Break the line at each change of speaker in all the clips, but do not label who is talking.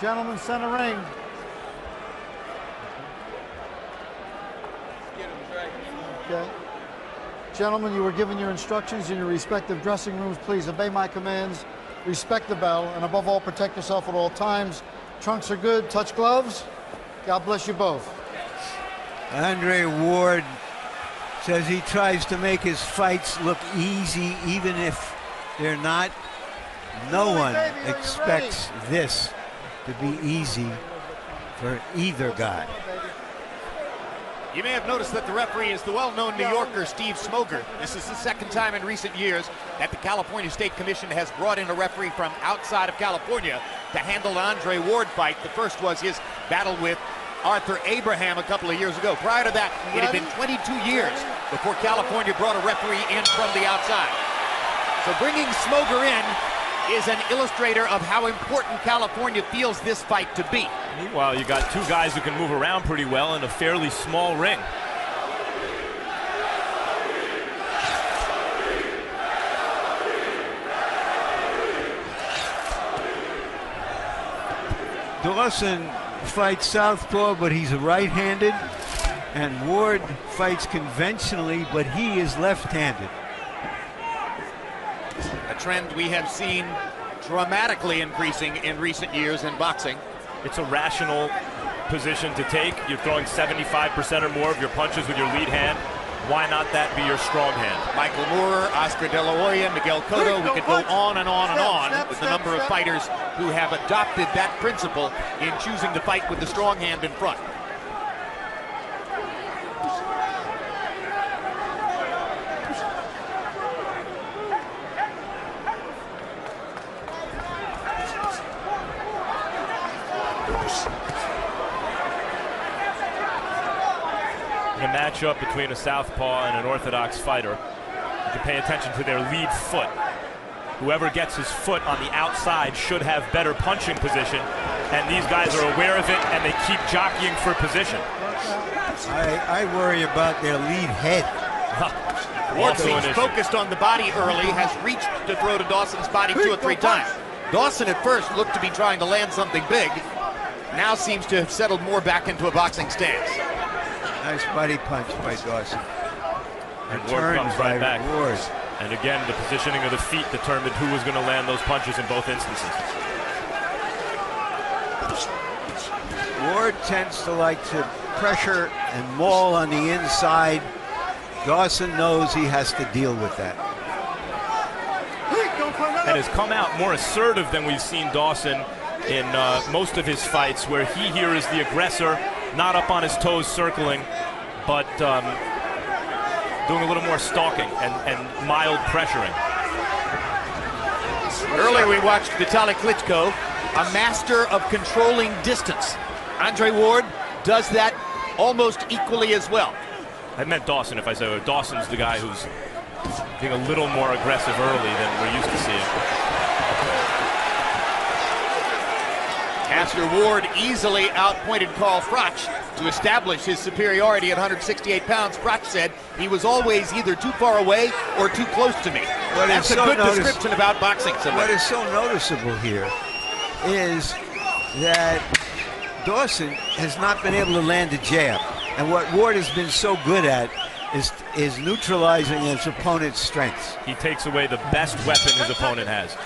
Gentlemen, center ring. Okay. Gentlemen, you were given your instructions in your respective dressing rooms. Please obey my commands, respect the bell, and above all, protect yourself at all times. Trunks are good. Touch gloves. God bless you both.
Andre Ward says he tries to make his fights look easy, even if they're not. No one expects this to be easy for either guy.
You may have noticed that the referee is the well-known New Yorker Steve Smoger. This is the second time in recent years that the California State Commission has brought in a referee from outside of California to handle an Andre Ward fight. The first was his battle with Arthur Abraham a couple of years ago. Prior to that, it had been 22 years before California brought a referee in from the outside. So bringing Smoger in is an illustrator of how important California feels this fight to be.
Meanwhile, you got two guys who can move around pretty well in a fairly small ring.
Dawson fights southpaw, but he's a right-handed, and Ward fights conventionally, but he is left-handed.
A trend we have seen dramatically increasing in recent years in boxing.
It's a rational position to take. You're throwing 75% or more of your punches with your lead hand. Why not that be your strong hand? Michael Moore,
Oscar De La Hoya, Miguel Cotto, we could go on and on and on with the number of fighters who have adopted that principle in choosing to fight with the strong hand in front.
In a matchup between a southpaw and an orthodox fighter, you can pay attention to their lead foot. Whoever gets his foot on the outside should have better punching position, and these guys are aware of it, and they keep jockeying for position.
I worry about their lead head.
Ward seems focused on the body early, has reached to throw to Dawson's body 2 or 3 times. Dawson at first looked to be trying to land something big, now seems to have settled more back into a boxing stance.
Nice body punch by Dawson.
And Ward comes right back. Ward. And again, the positioning of the feet determined who was going to land those punches in both instances.
Ward tends to like to pressure and maul on the inside. Dawson knows he has to deal with that.
And has come out more assertive than we've seen Dawson in most of his fights, where he here is the aggressor, not up on his toes circling, but doing a little more stalking and mild pressuring.
Earlier we watched Vitaly Klitschko, a master of controlling distance. Andre Ward does that almost equally as well.
I meant Dawson if I said Dawson's the guy who's being a little more aggressive early than we're used to seeing.
After Ward easily outpointed Carl Froch to establish his superiority at 168 pounds, Froch said he was always either too far away or too close to me. That's a good description about boxing.
What is so noticeable here is that Dawson has not been able to land a jab. And what Ward has been so good at is neutralizing his opponent's strengths.
He takes away the best weapon his opponent has.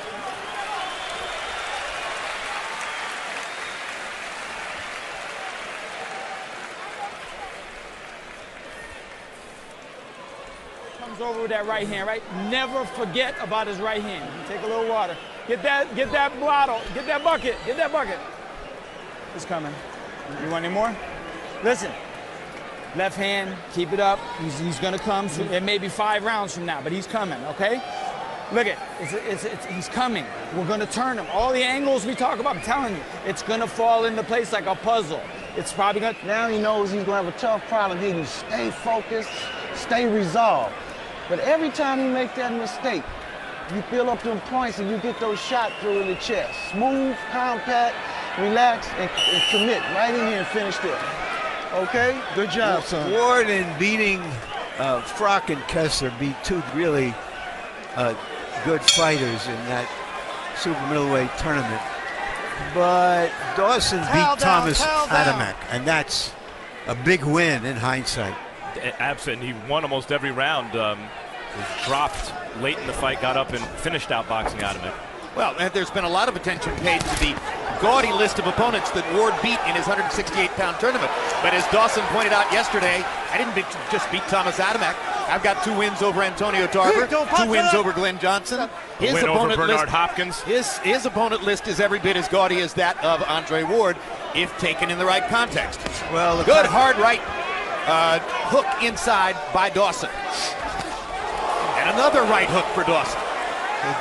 Over with that right hand, right? Never forget about his right hand. Take a little water. Get that bottle. Get that bucket. Get that bucket. It's coming. You want any more? Listen. Left hand, keep it up. He's gonna come. It may be 5 rounds from now, but he's coming. Okay? Look at he's coming. We're gonna turn him. All the angles we talk about, I'm telling you, it's gonna fall into place like a puzzle. It's probably gonna.
Now he knows he's gonna have a tough problem here. You stay focused, stay resolved. But every time you make that mistake, you fill up them points and you get those shots through in the chest. Smooth, compact, relax, and commit right in here and finish this. Okay? Good job, son.
Ward in beating Froch and Kessler beat two really good fighters in that super middleweight tournament. but Dawson
Towel
beat
down,
Thomas
towel down.
Adamek, and that's a big win in hindsight.
Absolutely. He won almost every round. Was dropped late in the fight, got up and finished outboxing Adamek.
Well, and there's been a lot of attention paid to the gaudy list of opponents that Ward beat in his 168-pound tournament. But as Dawson pointed out yesterday, I didn't just beat Thomas Adamek. I've got 2 wins over Antonio Tarver, 2 wins over Glenn Johnson.
His win over Bernard Hopkins.
His opponent list is every bit as gaudy as that of Andre Ward, if taken in the right context.
Well,
good hard right hook inside by Dawson. And another right hook for Dawson.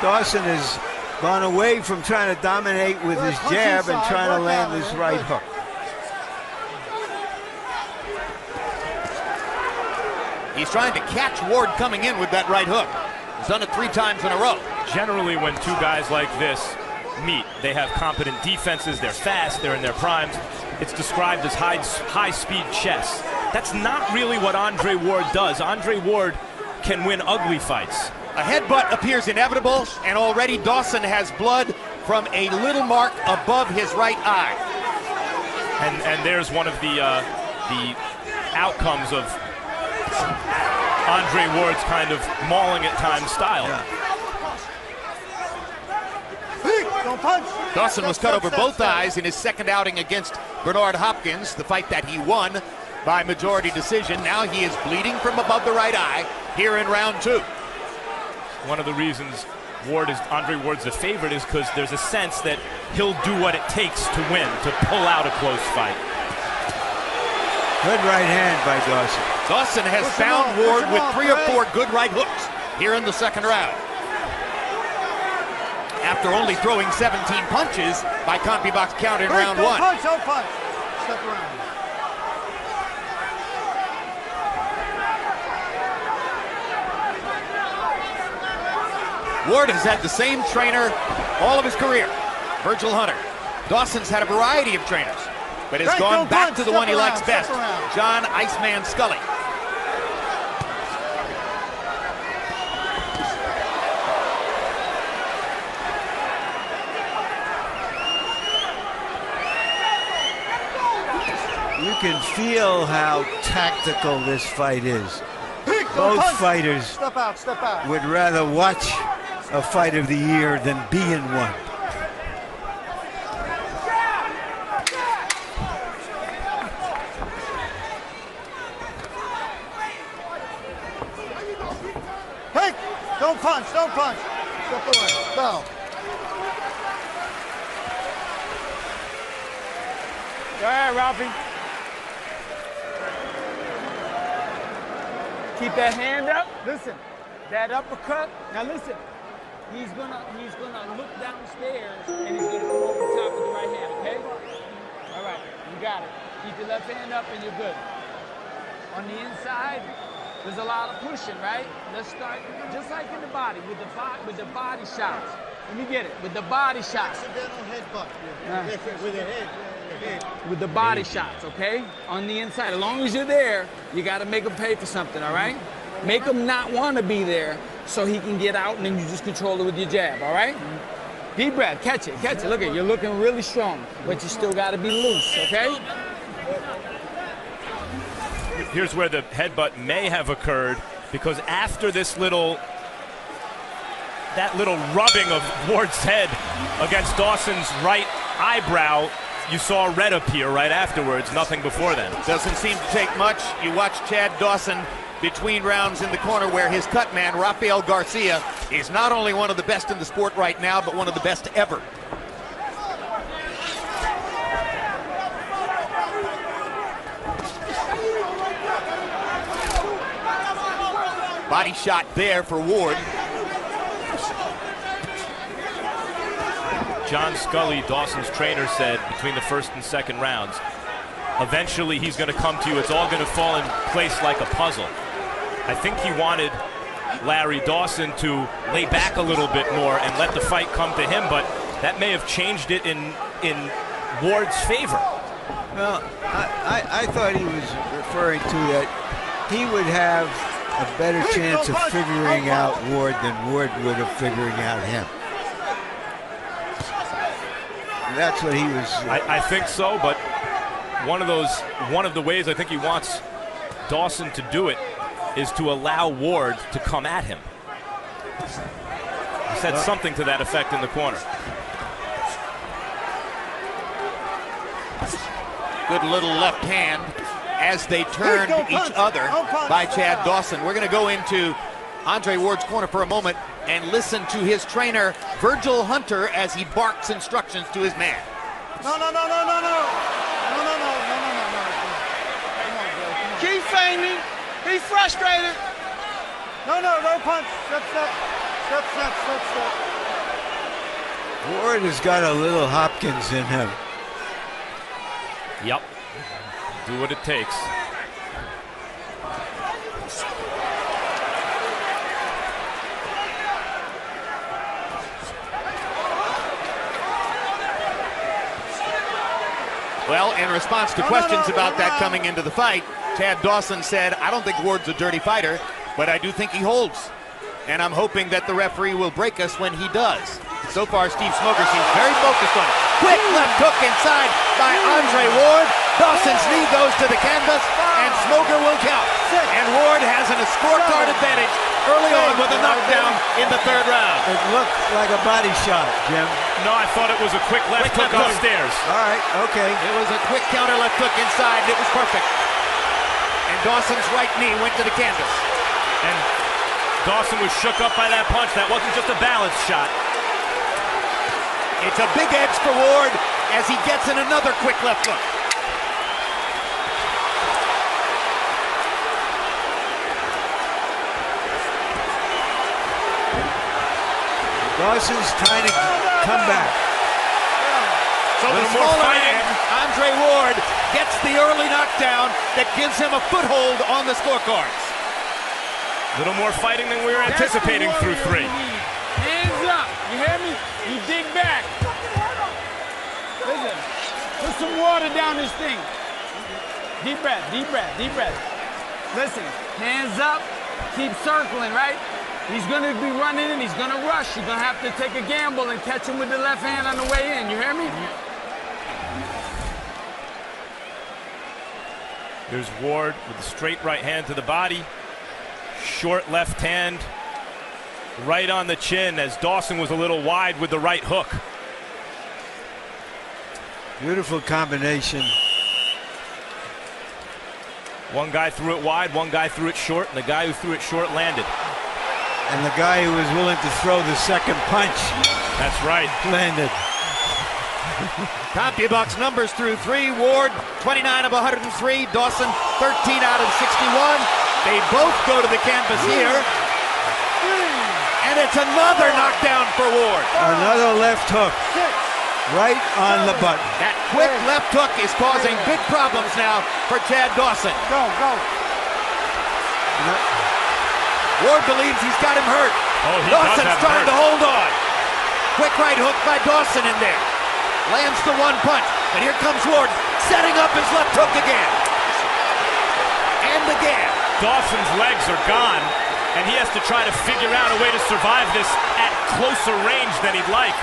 Dawson has gone away from trying to dominate with his jab and trying to land his right hook.
He's trying to catch Ward coming in with that right hook. He's done it 3 times in a row.
Generally, when 2 guys like this meet, they have competent defenses, they're fast, they're in their primes. It's described as high-speed chess. That's not really what Andre Ward does. Andre Ward can win ugly fights.
A headbutt appears inevitable, and already Dawson has blood from a little mark above his right eye.
And there's one of the outcomes of Andre Ward's kind of mauling at times style.
Don't punch.
Dawson was cut over both eyes in his second outing against Bernard Hopkins, the fight that he won by majority decision. Now he is bleeding from above the right eye here in round 2.
One of the reasons Andre Ward's the favorite is because there's a sense that he'll do what it takes to win, to pull out a close fight.
Good right hand by Dawson.
Dawson has found Ward with 3 or 4 good right hooks here in the second round. After only throwing 17 punches by CompuBox count in round 1.
Don't punch. Step around.
Ward has had the same trainer all of his career, Virgil Hunter. Dawson's had a variety of trainers, but has gone back to the one he likes best, John Iceman Scully.
You can feel how tactical this fight is. Both fighters
Step out.
would rather watch a fight of the year than be in one.
Hey, don't punch. Step away. Bell.
Go ahead, Ralphie. Keep that hand up. Listen, that uppercut. Now listen, he's gonna look downstairs and he's gonna come over the top with the right hand. Okay? All right, you got it. Keep your left hand up and you're good. On the inside, there's a lot of pushing, right? Let's start just like in the body with the body shots. Let me get it with the body shots. With the body shots, okay? On the inside. As long as you're there, you got to make him pay for something, all right? Make him not want to be there so he can get out and then you just control it with your jab, all right? Deep breath, catch it. Look at it, you're looking really strong, but you still got to be loose, okay?
Here's where the headbutt may have occurred, because after that little rubbing of Ward's head against Dawson's right eyebrow, you saw red appear right afterwards, nothing before then.
Doesn't seem to take much. You watch Chad Dawson between rounds in the corner where his cut man, Rafael Garcia, is not only one of the best in the sport right now, but one of the best ever. Body shot there for Ward.
John Scully, Dawson's trainer, said between the first and second rounds, eventually he's going to come to you. It's all going to fall in place like a puzzle. I think he wanted Larry Dawson to lay back a little bit more and let the fight come to him, but that may have changed it in Ward's favor.
Well, I thought he was referring to that he would have a better chance of figuring out Ward than Ward would of figuring out him. that's what he was.
I think so, but one of the ways I think he wants Dawson to do it is to allow Ward to come at him. He said something to that effect in the corner.
Good little left hand as they turned each other by Chad Dawson. We're going to go into Andre Ward's corner for a moment and listen to his trainer, Virgil Hunter, as he barks instructions to his man.
No.
Keep feigning. He's frustrated.
No punch. Step.
Ward has got a little Hopkins in him.
Yep. Do what it takes.
Well, in response to questions about that coming into the fight, Chad Dawson said, I don't think Ward's a dirty fighter, but I do think he holds. And I'm hoping that the referee will break us when he does. So far, Steve Smoger seems very focused on it. Quick left hook inside by Andre Ward. Dawson's knee goes to the canvas, and Smoger will count. And Ward has a scorecard advantage early on with a knockdown in the third round.
It looked like a body shot, Jim.
No, I thought it was a quick left hook upstairs.
All right, okay.
It was a quick counter left hook inside, and it was perfect. And Dawson's right knee went to the canvas.
And Dawson was shook up by that punch. That wasn't just a balance shot.
It's a big edge for Ward as he gets in another quick left hook.
Dawson's trying to come back.
So the smaller man, Andre Ward, gets the early knockdown that gives him a foothold on the scorecards.
A little more fighting than we were anticipating through three.
Hands up. You hear me? You dig back. Listen. Put some water down this thing. Deep breath. Listen. Hands up. Keep circling, right? He's going to be running and he's going to rush. You're going to have to take a gamble and catch him with the left hand on the way in. You hear me?
There's Ward with a straight right hand to the body. Short left hand right on the chin as Dawson was a little wide with the right hook.
Beautiful combination.
One guy threw it wide, one guy threw it short, and the guy who threw it short landed.
And the guy who was willing to throw the second punch.
That's right.
Landed.
CompuBox numbers through three. Ward, 29 of 103. Dawson, 13 out of 61. They both go to the canvas here. And it's another knockdown for Ward.
Another left hook. Right on the button.
That quick left hook is causing big problems now for Chad Dawson.
Go.
Ward believes he's got him hurt.
Oh, he
Dawson's
does have
trying
hurt.
to hold on. Quick right hook by Dawson in there. Lands the one punch. And here comes Ward, setting up his left hook again. And again.
Dawson's legs are gone, and he has to try to figure out a way to survive this at closer range than he'd like.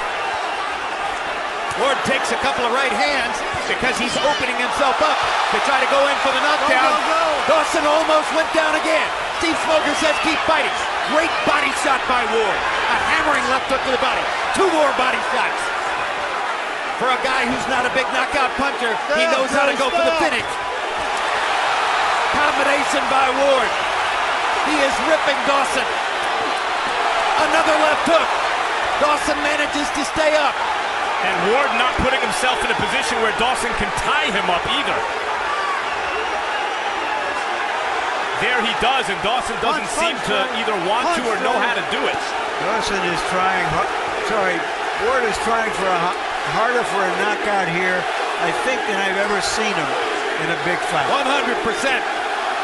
Ward takes a couple of right hands because he's opening himself up to try to go in for the knockdown.
Go.
Dawson almost went down again. Steve Smoger says keep fighting. Great body shot by Ward. A hammering left hook to the body. Two more body shots. For a guy who's not a big knockout puncher, he knows how to go for the finish. Combination by Ward. He is ripping Dawson. Another left hook. Dawson manages to stay up.
And Ward not putting himself in a position where Dawson can tie him up either. There he does, and Dawson doesn't seem to either want to or know how to do it.
Dawson is trying, Ward is trying for harder for a knockout here, I think, than I've ever seen him in a big fight.
100%.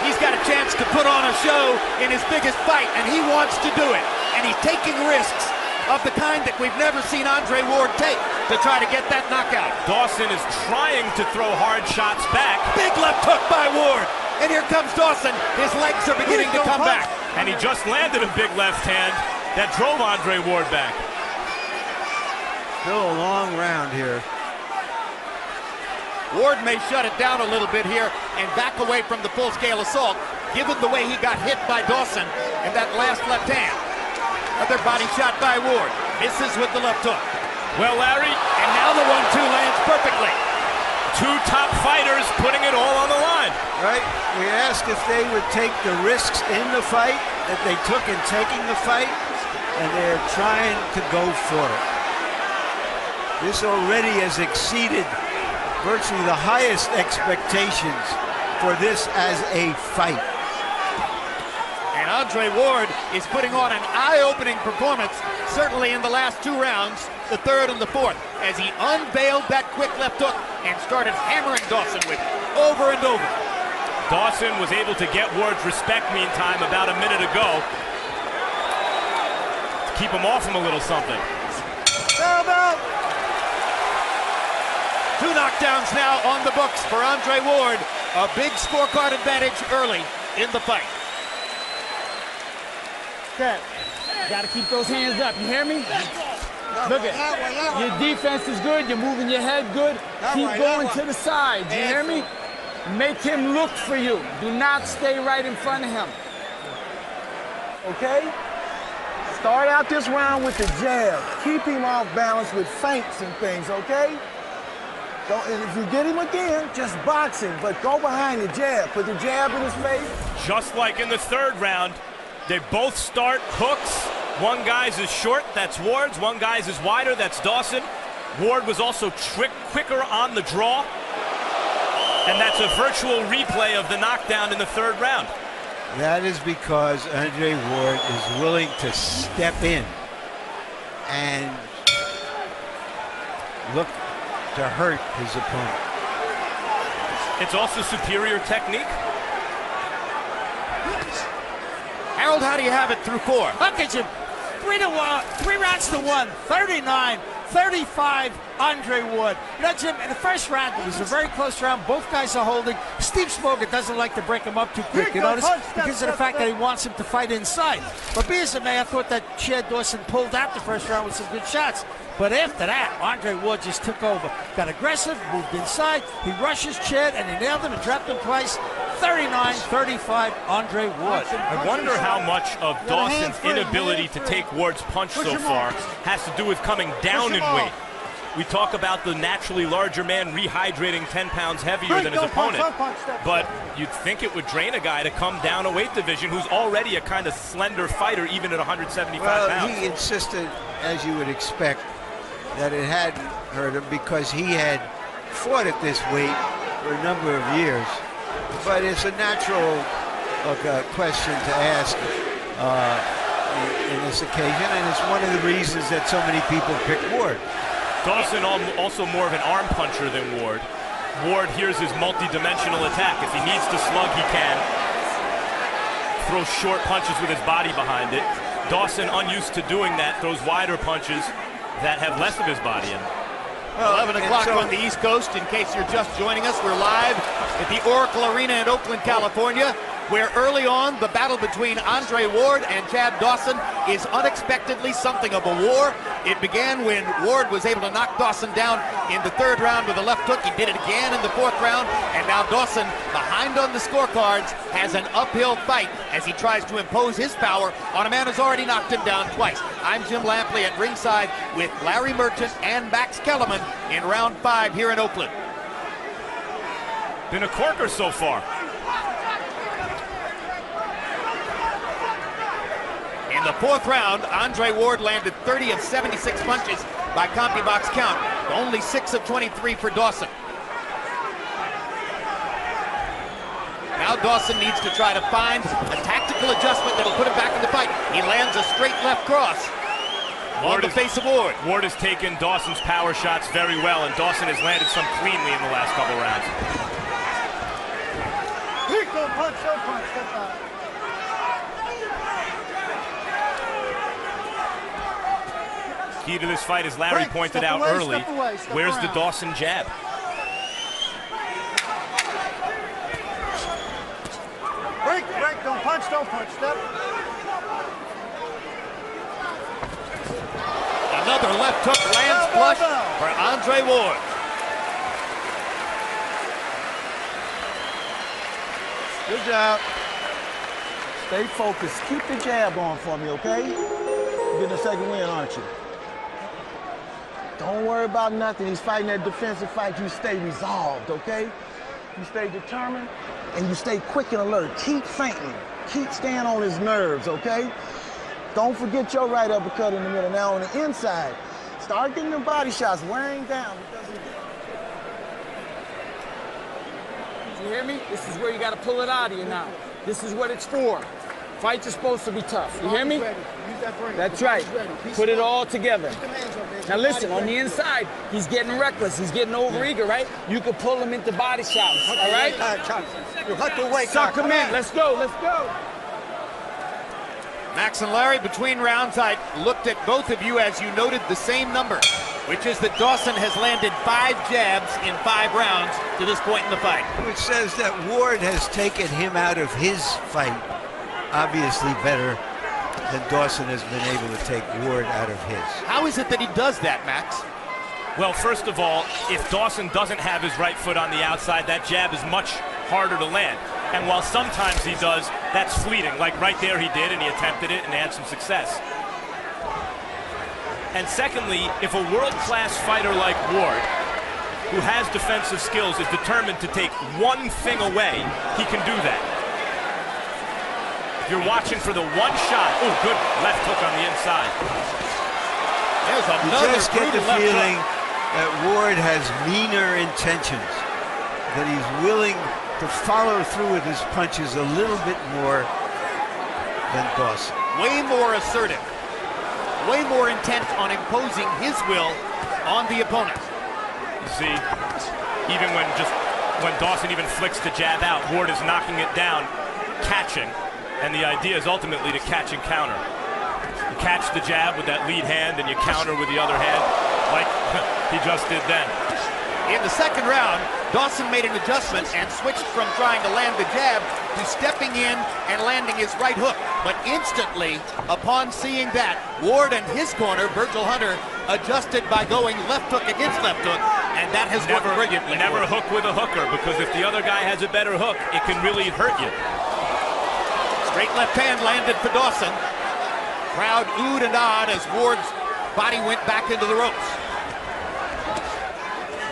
He's got a chance to put on a show in his biggest fight, and he wants to do it. And he's taking risks of the kind that we've never seen Andre Ward take to try to get that knockout.
Dawson is trying to throw hard shots back.
Big left hook by Ward. And here comes Dawson. His legs are beginning to come back.
And he just landed a big left hand that drove Andre Ward back.
Still a long round here.
Ward may shut it down a little bit here and back away from the full-scale assault, given the way he got hit by Dawson in that last left hand. Another body shot by Ward. Misses with the left hook.
Well, Larry,
And now the 1-2 lands perfectly.
two top fighters putting it all on the line.
Right? We asked if they would take the risks in the fight that they took in taking the fight, and they're trying to go for it. This already has exceeded virtually the highest expectations for this as a fight.
And Andre Ward is putting on an eye-opening performance, certainly in the last 2 rounds, the third and the fourth, as he unveiled that quick left hook and started hammering Dawson with it over and over.
Dawson was able to get Ward's respect, meantime, about a minute ago. To keep him off him a little something.
Bout. 2 knockdowns now on the books for Andre Ward. A big scorecard advantage early in the fight.
Okay. Got to keep those hands up. You hear me? Look at your defense is good. You're moving your head good. Keep going to the sides. You hear me? Make him look for you. Do not stay right in front of him.
Okay? Start out this round with the jab. Keep him off balance with feints and things, okay? And if you get him again, just box him, but go behind the jab. Put the jab in his face.
Just like in the third round, they both start hooks. One guy's is short, that's Ward's. One guy's is wider, that's Dawson. Ward was also quicker on the draw. And that's a virtual replay of the knockdown in the third round.
That is because Andre Ward is willing to step in and look to hurt his opponent.
It's also superior technique.
Harold, how do you have it through 4?
Look at you. 3 rounds to 1. 39-35, Andre Ward. You know, Jim, in the first round, it was a very close round. Both guys are holding. Steve Smoger doesn't like to break him up too quick, you notice? Because of the fact that he wants him to fight inside. But being a man, I thought that Chad Dawson pulled out the first round with some good shots. But after that, Andre Ward just took over. Got aggressive, moved inside. He rushes Chad, and he nailed him and dropped him twice. 39-35, Andre Ward.
I wonder how much of Dawson's inability to take Ward's punch so far has to do with coming down in weight. We talk about the naturally larger man rehydrating 10 pounds heavier than his opponent. But you'd think it would drain a guy to come down a weight division who's already a kind of slender fighter, even at 175
well,
pounds.
He insisted, as you would expect, that it hadn't hurt him because he had fought at this weight for a number of years. But it's a natural question to ask in this occasion, and it's one of the reasons that so many people pick Ward.
Dawson also more of an arm puncher than Ward. Ward here's his multi-dimensional attack. If he needs to slug, he can. Throws short punches with his body behind it. Dawson, unused to doing that, throws wider punches that have less of his body in it.
Well, 11 o'clock on the East Coast. In case you're just joining us, we're live at the Oracle Arena in Oakland, California, where early on the battle between Andre Ward and Chad Dawson is unexpectedly something of a war. It began when Ward was able to knock Dawson down in the third round with a left hook. He did it again in the fourth round, and now Dawson, behind on the scorecards, has an uphill fight as he tries to impose his power on a man who's already knocked him down twice. I'm Jim Lampley at ringside with Larry Merchant and Max Kellerman in round 5 here in Oakland.
Been a corker so far.
In the fourth round, Andre Ward landed 30 of 76 punches by CompuBox count, only 6 of 23 for Dawson. Now Dawson needs to try to find a tactical adjustment that'll put him back in the fight. He lands a straight left cross on the face of Ward.
Ward has taken Dawson's power shots very well, and Dawson has landed some cleanly in the last couple rounds.
Don't punch, don't punch, step back.
Key to this fight, as Larry pointed out early, where's the Dawson jab?
Break, don't punch, step.
Another left hook lands flush for Andre Ward.
Good job. Stay focused. Keep the jab going for me, okay? You're getting a second win, aren't you? Don't worry about nothing. He's fighting that defensive fight. You stay resolved, okay? You stay determined, and you stay quick and alert. Keep feinting. Keep staying on his nerves, okay? Don't forget your right uppercut in the middle. Now on the inside, start getting the body shots wearing down.
You hear me? This is where you got to pull it out of you now. This is what it's for. Fights are supposed to be tough. You hear me? That's right. Put it all together. Now listen, on the inside, he's getting reckless. He's getting overeager, right? You can pull him into body shots, all right? Suck him in. Let's go. Let's go.
Max and Larry, between rounds, I looked at both of you as you noted the same number, which is that Dawson has landed 5 jabs in 5 rounds to this point in the fight.
Which says that Ward has taken him out of his fight obviously better than Dawson has been able to take Ward out of his.
How is it that he does that, Max?
Well, first of all, if Dawson doesn't have his right foot on the outside, that jab is much harder to land. And while sometimes he does, that's fleeting. Like right there he did, and he attempted it and had some success. And secondly, if a world-class fighter like Ward, who has defensive skills, is determined to take one thing away, he can do that. If you're watching for the one shot, oh, good left hook on the inside.
There's
You
another
just get the
brutal left
feeling
hook.
that Ward has meaner intentions, that he's willing to follow through with his punches a little bit more than Dawson.
Way more assertive. Way more intent on imposing his will on the opponent.
You see, even when Dawson even flicks the jab out, Ward is knocking it down, catching, and the idea is ultimately to catch and counter. You catch the jab with that lead hand, and you counter with the other hand, like he just did then.
In the second round, Dawson made an adjustment and switched from trying to land the jab to stepping in and landing his right hook. But instantly, upon seeing that, Ward and his corner, Virgil Hunter, adjusted by going left hook against left hook, and that has worked brilliantly.
Never hook with a hooker, because if the other guy has a better hook, it can really hurt you.
Straight left hand landed for Dawson. Crowd oohed and ahed as Ward's body went back into the ropes.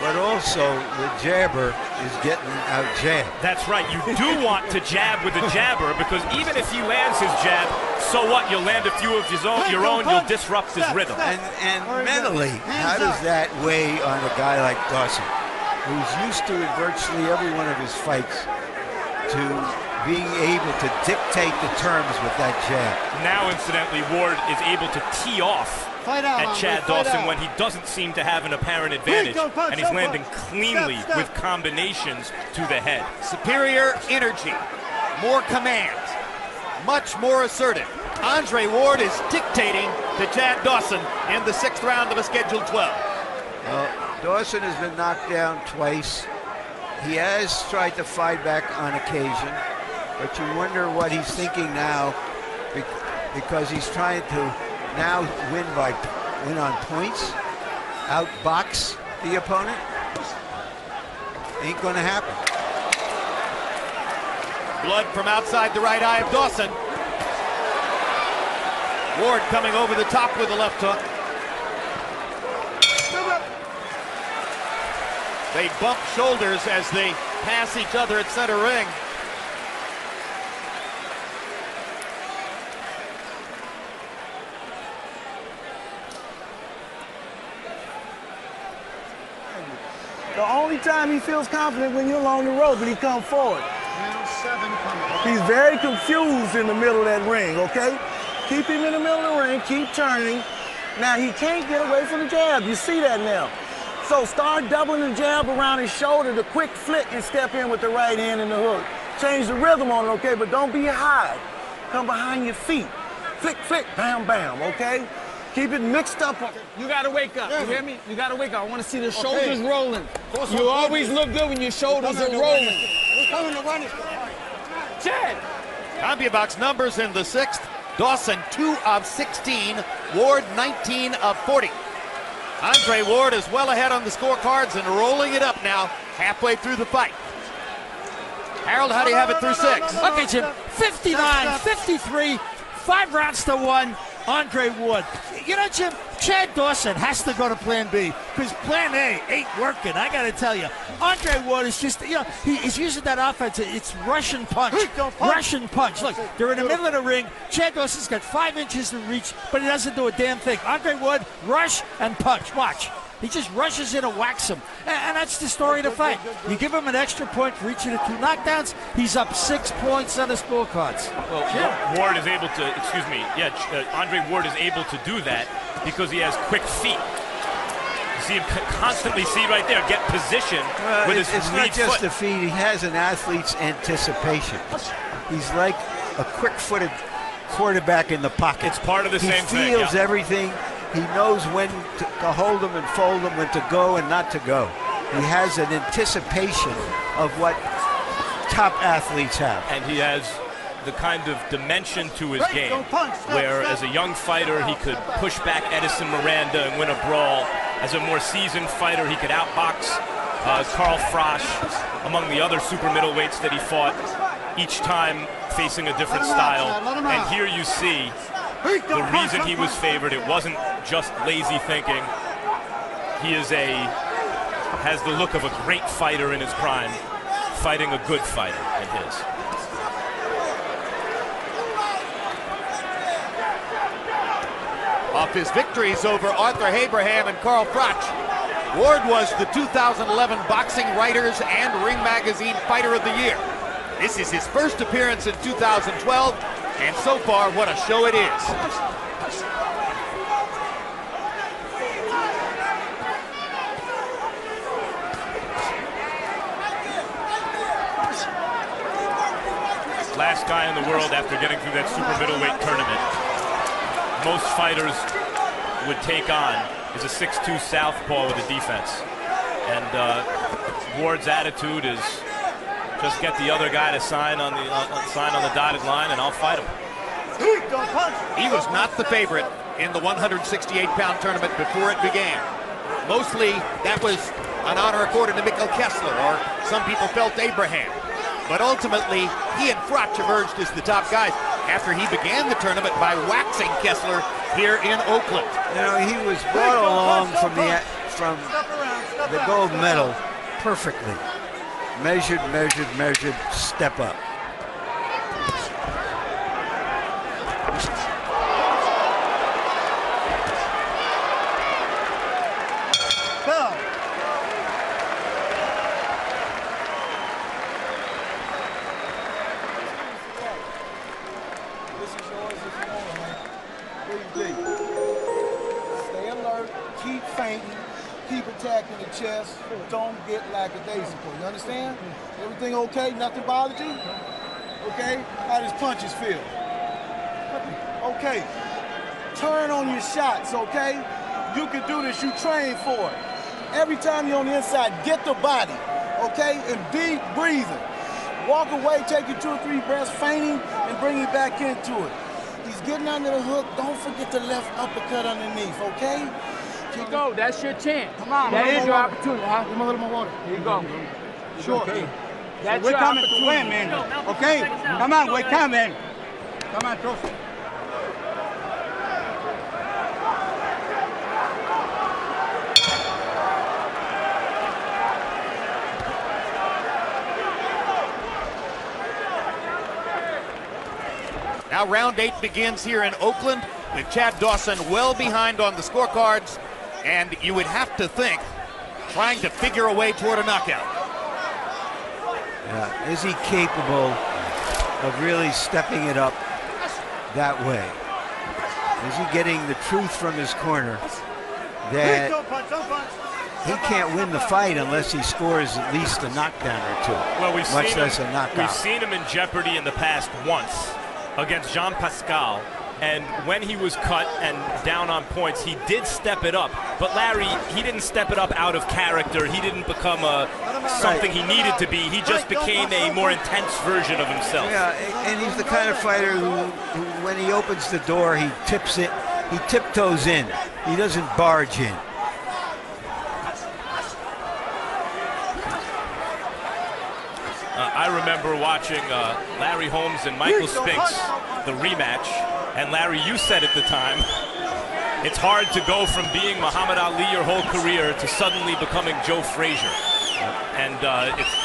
But also, the jabber is getting out-jabbed.
That's right. You do want to jab with a jabber, because even if he lands his jab, so what? You'll land a few of your own, you'll disrupt his rhythm.
And mentally, how does that weigh on a guy like Dawson, who's used to in virtually every one of his fights to being able to dictate the terms with that jab?
Now, incidentally, Ward is able to tee off at Chad Dawson when he doesn't seem to have an apparent advantage, and he's landing cleanly with combinations to the head.
Superior energy, more command, much more assertive. Andre Ward is dictating to Chad Dawson in the 6th round of a scheduled 12.
Well, Dawson has been knocked down twice. He has tried to fight back on occasion, but you wonder what he's thinking now, because he's trying to now win on points, outbox the opponent. Ain't gonna happen.
Blood from outside the right eye of Dawson. Ward coming over the top with the left hook. They bump shoulders as they pass each other at center ring.
The only time he feels confident when you're along the road, but he comes forward.
Round 7 coming.
He's very confused in the middle of that ring, okay? Keep him in the middle of the ring, keep turning. Now, he can't get away from the jab. You see that now. So start doubling the jab around his shoulder, the quick flick, and step in with the right hand and the hook. Change the rhythm on it, okay? But don't be high. Come behind your feet. Flick, flick, bam, bam, okay? Keep it mixed up.
You gotta wake up. You hear me? You gotta wake up. I want to see the shoulders rolling. You always look good when your shoulders are rolling.
We're coming to run it.
Chad.
CompuBox numbers in the 6th. Dawson 2 of 16. Ward 19 of 40. Andre Ward is well ahead on the scorecards and rolling it up now halfway through the fight. Harold, how do you have it through 6?
Okay, Jim. 59, 53, 5 rounds to 1. Andre Ward. You know, Jim, Chad Dawson has to go to Plan B because Plan A ain't working. I got to tell you, Andre Ward is just, you know, he's using that offense. It's Russian punch. Russian punch. Look, they're in the middle of the ring. Chad Dawson's got 5 inches to reach, but he doesn't do a damn thing. Andre Ward, rush and punch. Watch. He just rushes in and whacks him. And that's the story of the fight. You give him an extra point for each of the 2 knockdowns, he's up 6 points on the scorecards.
Well, Ward is able to, Andre Ward is able to do that because he has quick feet. You see him constantly, see right there, get position with his
it's
lead
not just
foot.
the feet, he has an athlete's anticipation. He's like a quick-footed quarterback in the pocket.
It's part of the same thing.
He feels everything. He knows when to hold them and fold them, when to go and not to go. He has an anticipation of what top athletes have.
And he has the kind of dimension to his game where as a young fighter he could push back Edison Miranda and win a brawl. As a more seasoned fighter he could outbox Carl Frosch among the other super middleweights that he fought, each time facing a different style. And here you see the reason he was favored. It wasn't just lazy thinking. He has the look of a great fighter in his prime, fighting a good fighter in his.
Off his victories over Arthur Abraham and Carl Froch, Ward was the 2011 Boxing Writers and Ring Magazine Fighter of the Year. This is his first appearance in 2012, and so far, what a show it is.
Last guy in the world after getting through that super middleweight tournament most fighters would take on is a 6'2" southpaw with a defense. And Ward's attitude is just get the other guy to sign on the dotted line and I'll fight him.
He was not the favorite in the 168-pound tournament before it began. Mostly that was an honor accorded to Mikkel Kessler, or some people felt Abraham. But ultimately, he and Froch emerged as the top guys after he began the tournament by waxing Kessler here in Oakland.
You know, he was brought along from the gold medal perfectly. Measured, step up.
Attacking the chest, don't get lackadaisical. You understand? Everything okay? Nothing bothered you? Okay? How does punches feel? Okay. Turn on your shots, okay? You can do this. You train for it. Every time you're on the inside, get the body, okay? And deep breathing. Walk away, take your 2 or 3 breaths, feigning, and bring it back into it. He's getting under the hook. Don't forget the left uppercut underneath, okay?
You go. That's your chance. Come on, that is your opportunity.
Give him a little more water.
Here you go.
Sure.
Okay. That's
we're
your
coming to win, man. Okay? Come on, we're coming. Come on, trust me.
Now round 8 begins here in Oakland with Chad Dawson well behind on the scorecards, and you would have to think trying to figure a way toward a knockout.
Yeah. Is he capable of really stepping it up that way? Is he getting the truth from his corner that he can't win the fight unless he scores at least a knockdown or 2,
well,
much less a knockout?
We've seen him in jeopardy in the past once against Jean Pascal, and when he was cut and down on points, he did step it up. But Larry, he didn't step it up out of character. He didn't become something he needed to be. He just became a more intense version of himself.
Yeah, and he's the kind of fighter who when he opens the door, he tips it, he tiptoes in. He doesn't barge in.
I remember watching Larry Holmes and Michael Spinks, the rematch, and Larry, you said at the time, it's hard to go from being Muhammad Ali your whole career to suddenly becoming Joe Frazier. And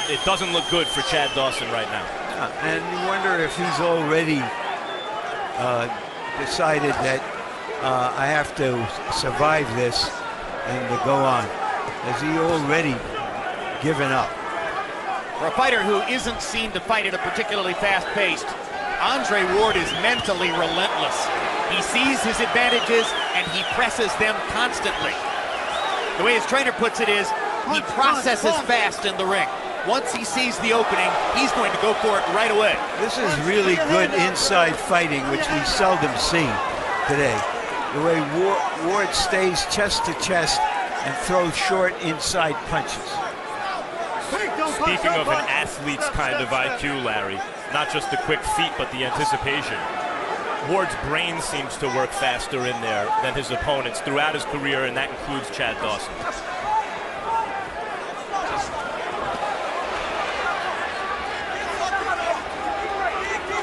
it doesn't look good for Chad Dawson right now.
And you wonder if he's already decided that I have to survive this and to go on. Has he already given up?
For a fighter who isn't seen to fight at a particularly fast pace, Andre Ward is mentally relentless. He sees his advantages and he presses them constantly. The way his trainer puts it is, he processes fast in the ring. Once he sees the opening, he's going to go for it right away.
This is really good inside fighting, which we seldom see today. The way Ward stays chest to chest and throws short inside punches.
Speaking of an athlete's kind of IQ, Larry, not just the quick feet, but the anticipation. Ward's brain seems to work faster in there than his opponents throughout his career, and that includes Chad Dawson.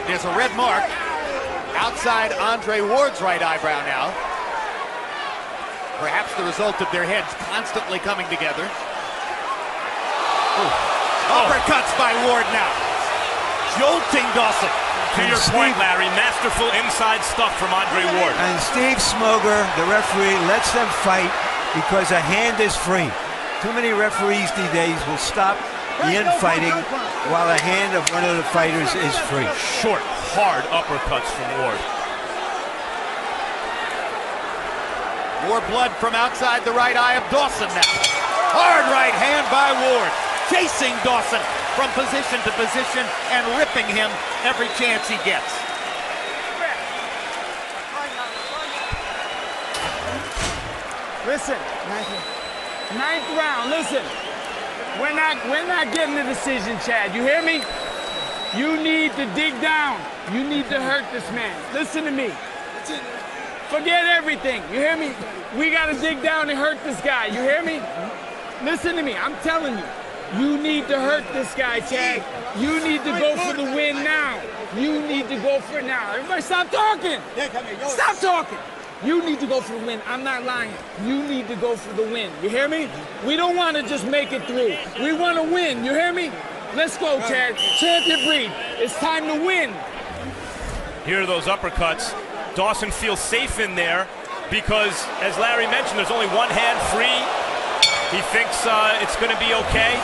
There's a red mark outside Andre Ward's right eyebrow now. Perhaps the result of their heads constantly coming together. Uppercuts by Ward now. Jolting Dawson.
To your point, Larry, masterful inside stuff from Andre Ward.
And Steve Smoger, the referee, lets them fight because a hand is free. Too many referees these days will stop the infighting while the hand of one of the fighters is free.
Short, hard uppercuts from Ward.
More blood from outside the right eye of Dawson now. Hard right hand by Ward. Chasing Dawson from position to position and ripping him every chance he gets.
Listen, ninth round, listen. We're not getting a decision, Chad. You hear me? You need to dig down. You need to hurt this man. Listen to me. Forget everything. You hear me? We got to dig down and hurt this guy. You hear me? Listen to me. I'm telling you. You need to hurt this guy, Chad. You need to go for the win now. You need to go for it now. Everybody stop talking. Stop talking. You need to go for the win. I'm not lying. You need to go for the win. You hear me? We don't want to just make it through. We want to win. You hear me? Let's go, Chad. Champion breed. It's time to win.
Here are those uppercuts. Dawson feels safe in there because, as Larry mentioned, there's only one hand free. He thinks it's going to be okay.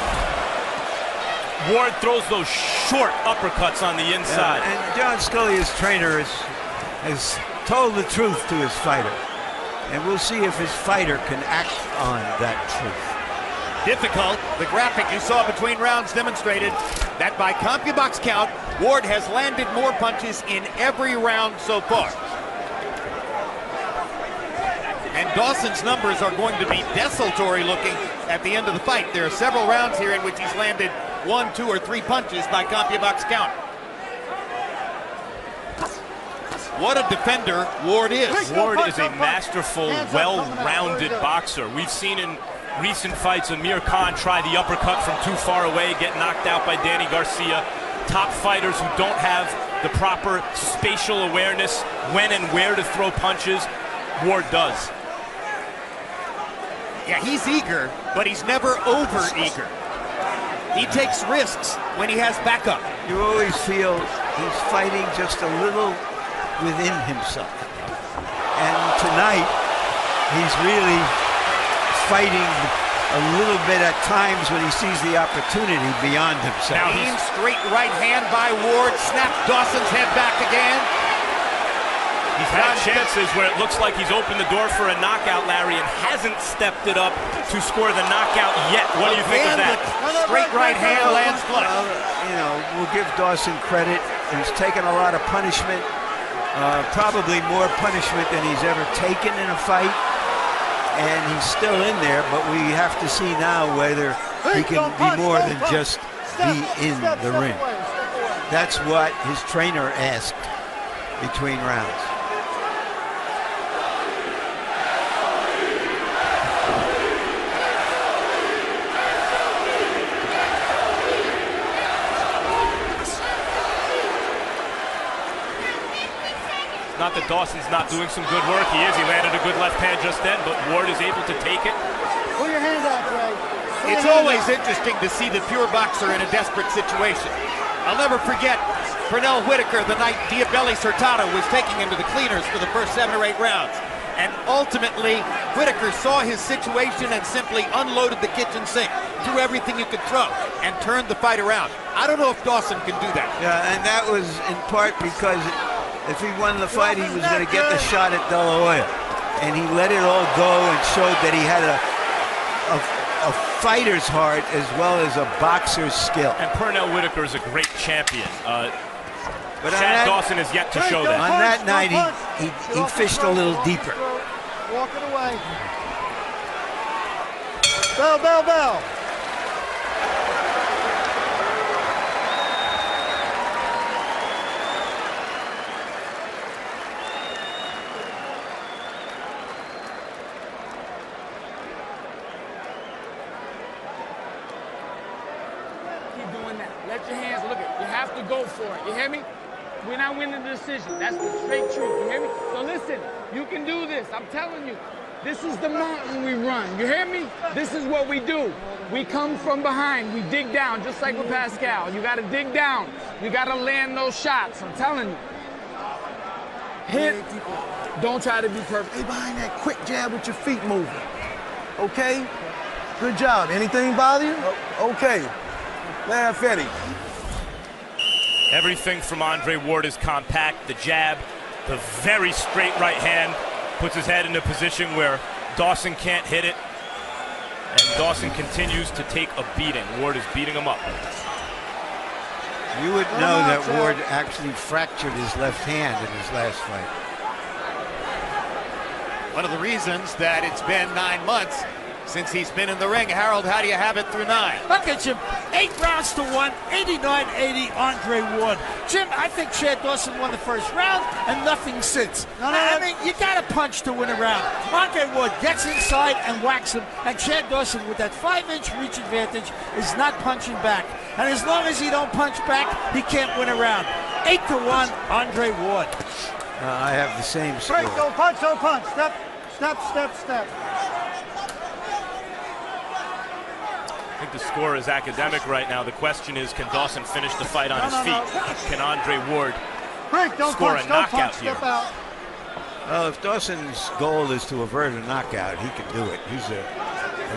Ward throws those short uppercuts on the inside.
Yeah, and John Scully's trainer has told the truth to his fighter. And we'll see if his fighter can act on that truth.
Difficult. The graphic you saw between rounds demonstrated that by CompuBox count, Ward has landed more punches in every round so far. And Dawson's numbers are going to be desultory looking at the end of the fight. There are several rounds here in which he's landed 1, 2, or 3 punches by CompuBox count. What a defender Ward is.
Ward is a masterful, well-rounded boxer. We've seen in recent fights Amir Khan try the uppercut from too far away, get knocked out by Danny Garcia. Top fighters who don't have the proper spatial awareness when and where to throw punches, Ward does.
Yeah, he's eager, but he's never over-eager. He takes risks when he has backup.
You always feel he's fighting just a little within himself. And tonight, he's really fighting a little bit at times when he sees the opportunity beyond himself.
Now, clean straight right hand by Ward, snapped Dawson's head back again.
He's had chances where it looks like he's opened the door for a knockout, Larry, and hasn't stepped it up to score the knockout yet. What do you think of that?
Straight right hand lands flush.
You know, we'll give Dawson credit. He's taken a lot of punishment, probably more punishment than he's ever taken in a fight. And he's still in there, but we have to see now whether he can be more than just be in the ring. That's what his trainer asked between rounds.
not that Dawson's not doing some good work. He is. He landed a good left hand just then, but Ward is able to take it.
Pull your hand out, Ray.
It's always interesting to see the pure boxer in a desperate situation. I'll never forget Pernell Whitaker the night Diabelli Hurtado was taking him to the cleaners for the first 7 or 8 rounds. And ultimately, Whitaker saw his situation and simply unloaded the kitchen sink, threw everything you could throw, and turned the fight around. I don't know if Dawson can do that.
Yeah, and that was in part because if he won the fight, he was going to get the shot at De La Hoya. And he let it all go and showed that he had a fighter's heart as well as a boxer's skill.
And Pernell Whitaker is a great champion.
But
Chad Dawson is yet to show that.
On that night, he fished a little deeper.
Walk it away. Bell, bell, bell.
Keep doing that. Let your hands look it. You have to go for it. You hear me? We're not winning the decision. That's the straight truth. You hear me? So listen, you can do this. I'm telling you. This is the mountain we run. You hear me? This is what we do. We come from behind. We dig down, just like with Pascal. You got to dig down. You got to land those shots. I'm telling you. Hit. Don't try to be perfect.
Stay behind that quick jab with your feet moving. Okay? Good job. Anything bother you? Okay. Laugh at him.
Everything from Andre Ward is compact. The jab, the very straight right hand, puts his head in a position where Dawson can't hit it. And Dawson continues to take a beating. Ward is beating him up.
You would know that Ward actually fractured his left hand in his last fight.
One of the reasons that it's been 9 months since he's been in the ring. Harold, how do you have it through 9?
Look at Jim. 8 rounds to 1, 89-80, Andre Ward. Jim, I think Chad Dawson won the first round and nothing since. I mean, you got to punch to win a round. Andre Ward gets inside and whacks him, and Chad Dawson, with that 5-inch reach advantage, is not punching back. And as long as he don't punch back, he can't win a round. 8-1, Andre Ward.
I have the same score.
Break, don't punch, don't punch. Step, step, step, step.
I think the score is academic right now. The question is, can Dawson finish the fight on his feet? Can Andre Ward score a knockout here?
Step out.
Well, if Dawson's goal is to avert a knockout, he can do it. He's a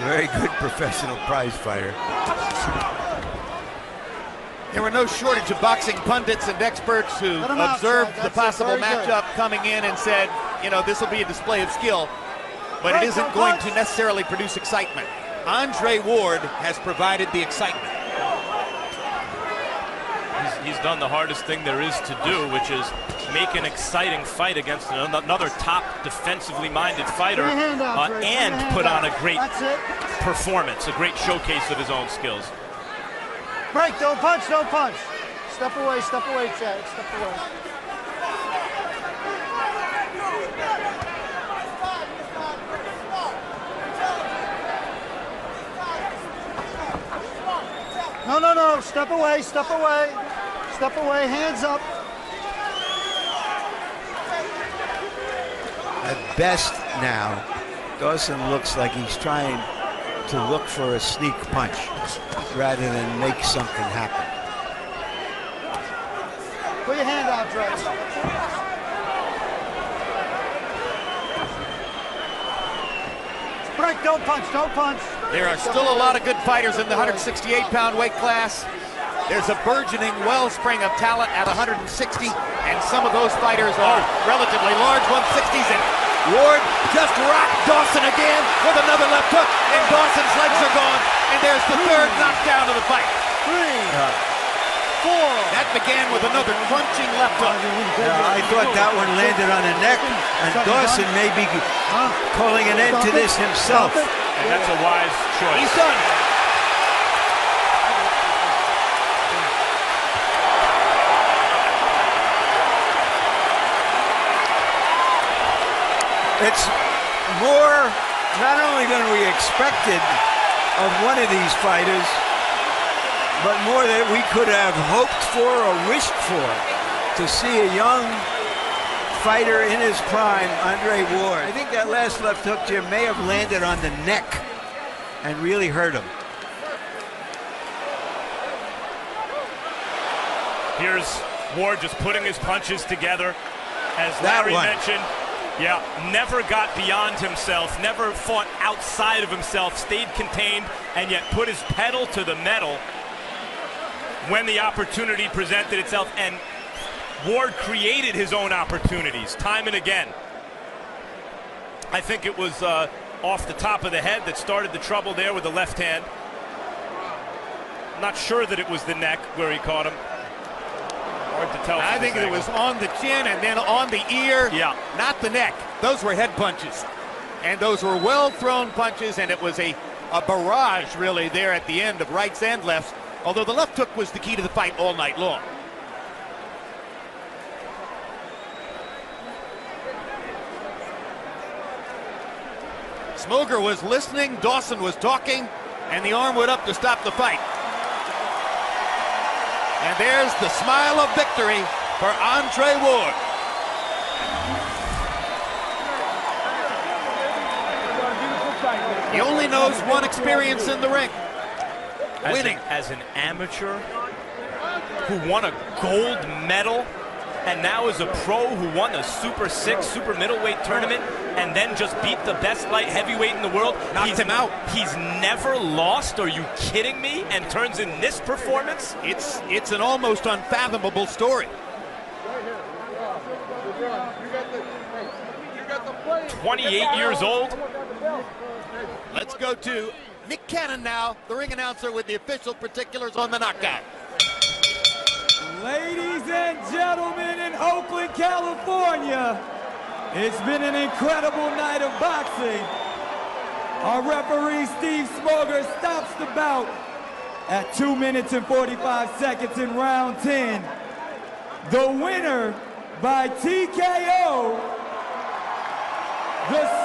very good professional prize fighter.
There were no shortage of boxing pundits and experts who observed the possible matchup coming in and said, you know, this will be a display of skill, but it isn't going to necessarily produce excitement. Andre Ward has provided the excitement.
He's done the hardest thing there is to do, which is make an exciting fight against another top defensively minded fighter and put on a great performance, a great showcase of his own skills.
Break, don't punch, don't punch. Step away, Chad, step away. No, no, no, step away, step away. Step away, hands up.
At best now, Dawson looks like he's trying to look for a sneak punch rather than make something happen.
Put your hand out, Dre. Break, don't punch, don't punch.
There are still a lot of good fighters in the 168-pound weight class. There's a burgeoning wellspring of talent at 160, and some of those fighters are relatively large 160s. And Ward just rocked Dawson again with another left hook, and Dawson's legs are gone, and there's the third knockdown of the fight.
3, 4.
That began with another crunching left hook.
I thought that one landed on the neck, and Dawson may be calling an end to this himself.
And that's a wise choice.
He's done.
It's more not only than we expected of one of these fighters, but more that we could have hoped for or wished for, to see a young fighter in his prime, Andre Ward. I think that last left hook, Jim, may have landed on the neck and really hurt him.
Here's Ward just putting his punches together. As
That
Larry
one.
mentioned, yeah, never got beyond himself, never fought outside of himself, stayed contained, and yet put his pedal to the metal when the opportunity presented itself. And Ward created his own opportunities time and again. I think it was off the top of the head that started the trouble there with the left hand. I'm not sure that it was the neck where he caught him. Hard to tell.
I think it was on the chin and then on the ear.
Yeah.
Not the neck. Those were head punches. And those were well-thrown punches, and it was a barrage, really, there at the end of rights and lefts, although the left hook was the key to the fight all night long. Smoger was listening, Dawson was talking, and the arm went up to stop the fight. And there's the smile of victory for Andre Ward. He only knows one experience in the ring. Winning.
As an amateur who won a gold medal, and now is a pro who won the Super 6 Super Middleweight tournament, and then just beat the best light heavyweight in the world.
Knocked him out.
He's never lost. Are you kidding me? And turns in this performance?
It's an almost unfathomable story.
28 years old.
Let's go to Nick Cannon now, the ring announcer with the official particulars on the knockout.
Ladies and gentlemen in Oakland, California, it's been an incredible night of boxing. Our referee, Steve Smoger, stops the bout at 2 minutes and 45 seconds in round 10. The winner by TKO, the